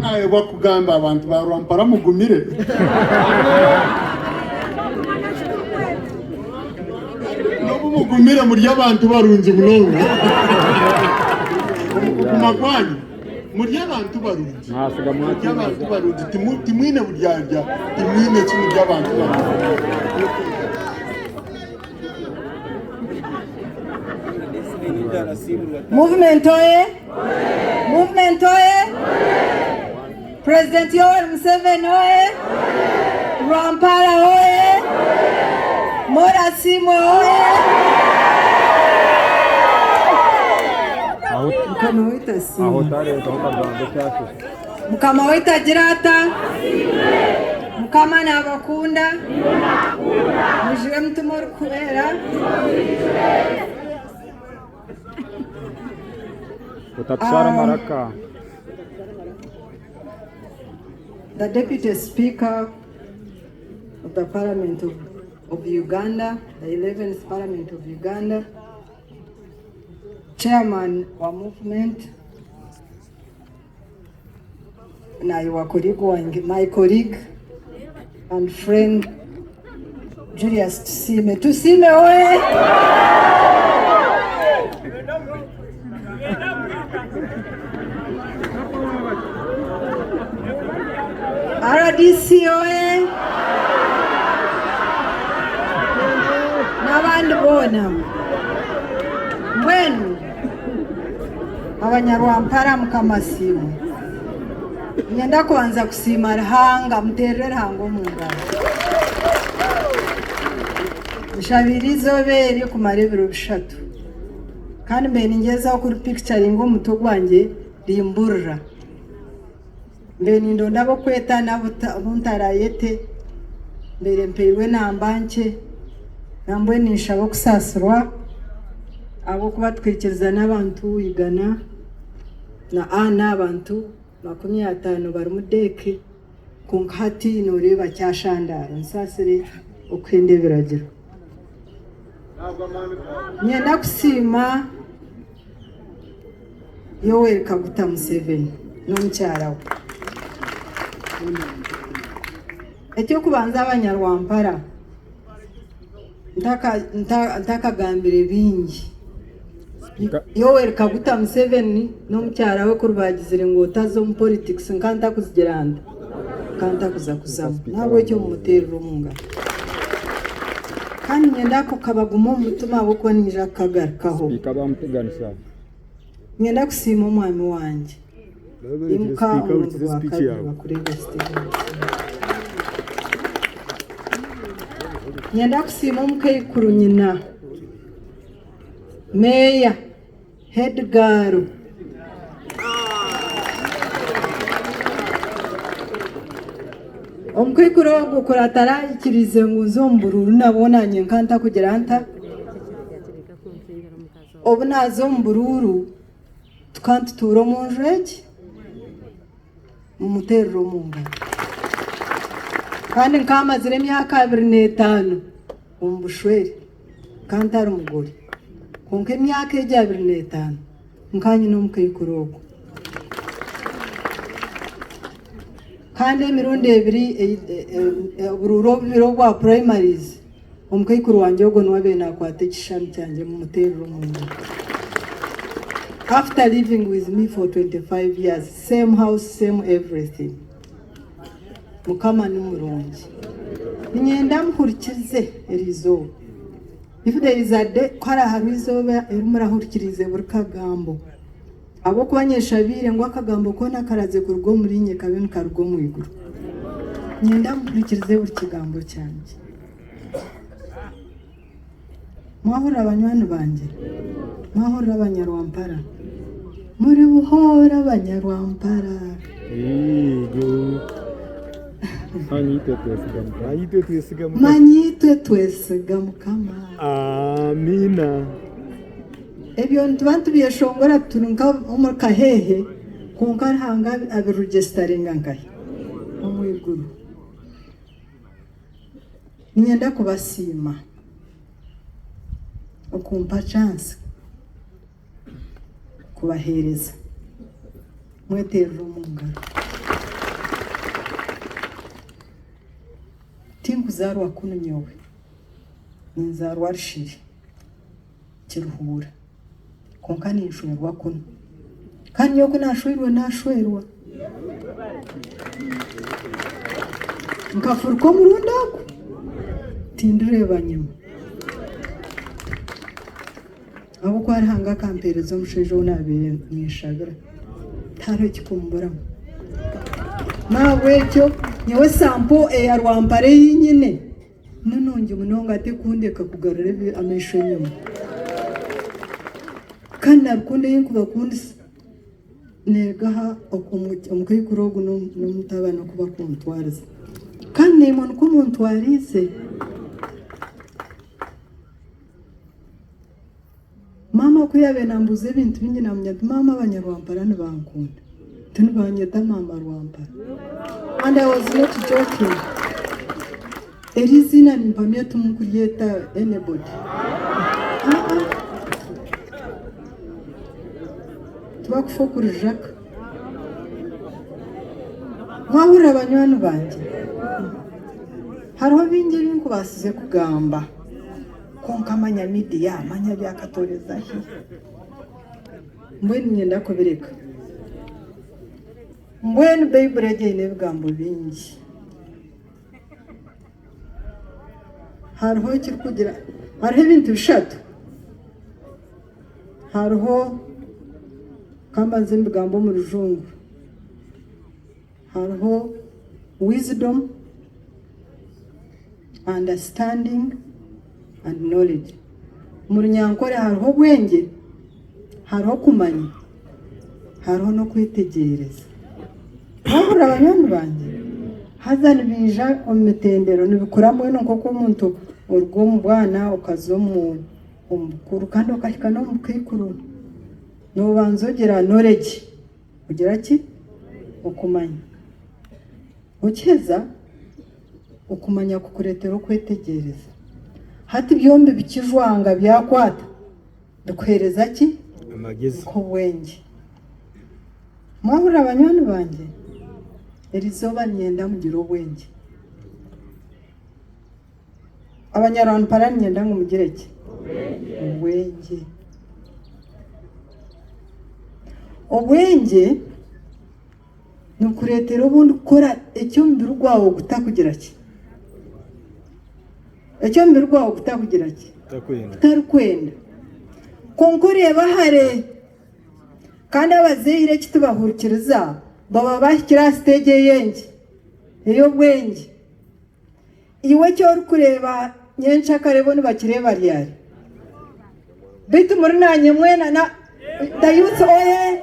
ntaye bakugamba abantu ba Rwampara mugumire nobu mugumire muri abantu barunzi munonga umuguma kwanyu muri abantu barunzi mwasiga mwati abantu barunzi timwine buryarya timwine kimwe by'abantu barunzi Movement oye! Movement oye! President Yoweri Museveni oye! Rwampara oye! Molly Asimwe oye! Mukama wita Asimwe. aho tare tukaganda cyase Mukama wita Girata. Mukama nabakunda. Mujwe mutumuru kubera. utatsara maraka. The Deputy Speaker of the Parliament of Uganda, the 11th Parliament of Uganda, Chairman wa movement, na my colleague and friend Julius Tusime. Tusime oye! RDC oye! N'abandi bona mwenu abanyarwampara mukamasimu ngenda kubanza kusima Ruhanga muterere Ruhanga omungaro mushabirizo beri kumara ibiro bishatu kandi mbe ningezaho kuri picturing omuto gwanjye rimburra mbe nindo ndabo kweta nabuntarayete mbere mpewe nambanche nambwe nishabo kusasirwa abo kuba twikiriza n'abantu igana na ana abantu 50 bari mudeke kunkati noreba cyashandara nsasire ukwende biragira nyenda kusima Yoweri Kaguta Museveni n'omukyarawe ekyo kubanza abanyarwampara ntakagambire bingi Yoweri Kaguta Museveni n'omukyarawe kurubagizire ngo tazo mu politics nkanta kuzigiranda kanta kuzakuzamu nabwo cyo mumuterero munga kandi nyenda ko kabagumo mutuma abo ko nija kagarukaho bikaba muteganisa nyenda kusima omwami wanje imuka speech yawe nyenda kusima omukayikuru nyina Meya Edgar omukayikuru ogukora atarayikirize ngo uzombururu nabonanye nkanta kugira nta obu nazombururu tukantutura omunju egi mumuterero mungano kandi nkamazire emyaka 25 ombushwere kandi ari umugore konke emyaka egi 25 nkanyi n'omukayikuru ogu kandi emirundi ebiri bururo bibiro bwa primaries omukayikuru wanje ogo niwabe nakwata ekishami kyanje mumuterero mungano. After living with me for 25 years, same house, same everything. Mukama numurungi. Nyenda muhurikize erizo. If there is a day, kwara harizoba erimura hurikirize burkagambo. Abo kubanyesha bire ngo akagambo kona karaze kurwo murinye kabene karwo mu iguru. Nyenda muhurikize burkigambo cyanje. Mwahura abanywana banje. Mwahura abanyarwampara. Muri buhora abanyarwampara. Yego. Manyitwe twesiga mukama. Amina. Ebyo ntubantu byeshongora tununka omurka hehe kunka hanga abiregisteringa nkai. Omwiguru. Nyenda kubasima. Okumpa chance. Kubahereza mweterero mungano. ninzarwa kuno nyowe ninzarwa rishiri kiruhura konka ninshwerwa kuno kandi yoko nashwerwa nkafuruko murundako tindureba nyuma abo kwa hanga kamperezo mushejo nabe nishagira taro kikumburamo nawe cyo nyewe sampo ya Rwampara yinyine nononge munonga ate kundeka kugarura amesho nyuma kandi narukunde yinkuba kundi negaha omukayikurogu n'umutabana kuba kuntwariza kandi nemona ko muntwarize mama kuyabe nambuze ibintu bingi namnyata mama abanyarwampara nibankunda tunibanyeta mama Rwampara and I was not joking. Erizina nimpamya tumukuryeta anybody tubakufokurujaka mwahura abanywani banje hariho bingi binkubasize kugamba konka amanya media amanya byakatoreza hi mbwenu nyenda kubireka mbwenu Bible yagene bigambo bingi hariho kirikugira hariho ibintu bishatu hariho kambanze mbigambo mu rujungu hariho wisdom, understanding and knowledge. Mu runyankore hariho bwenge, hariho kumanya, hariho no kwitegereza. Nabura abanyoni banje hazana bija omitendero nibikuramwe no koko umuntu urwo mu bwana ukazo mu umukuru kandi ukashika no mukikuru no banzogera knowledge ugira ki ukumanya ukeza ukumanya kukuretera kwitegereza hati byombe bikijwanga byakwata dukwereza ki amagezi ko bwenge mwabura abanyoni banje erizoba nyenda mugira ubwenge Abanyarwampara nyenda ngo mugireke ubwenge ubwenge nukuretera ubundi ukora icyo mbiri rwawo gutakugira ki icyo mbiri rwawo gutakugira ki utarukwenda konkore bahare kandi abazeyire kitubahurikiriza baba bashyira stage yenge iyo bwenge iwe cyo kureba nyencha karebo ni bakireba ryari bitu muri nanye mwena na the youth oye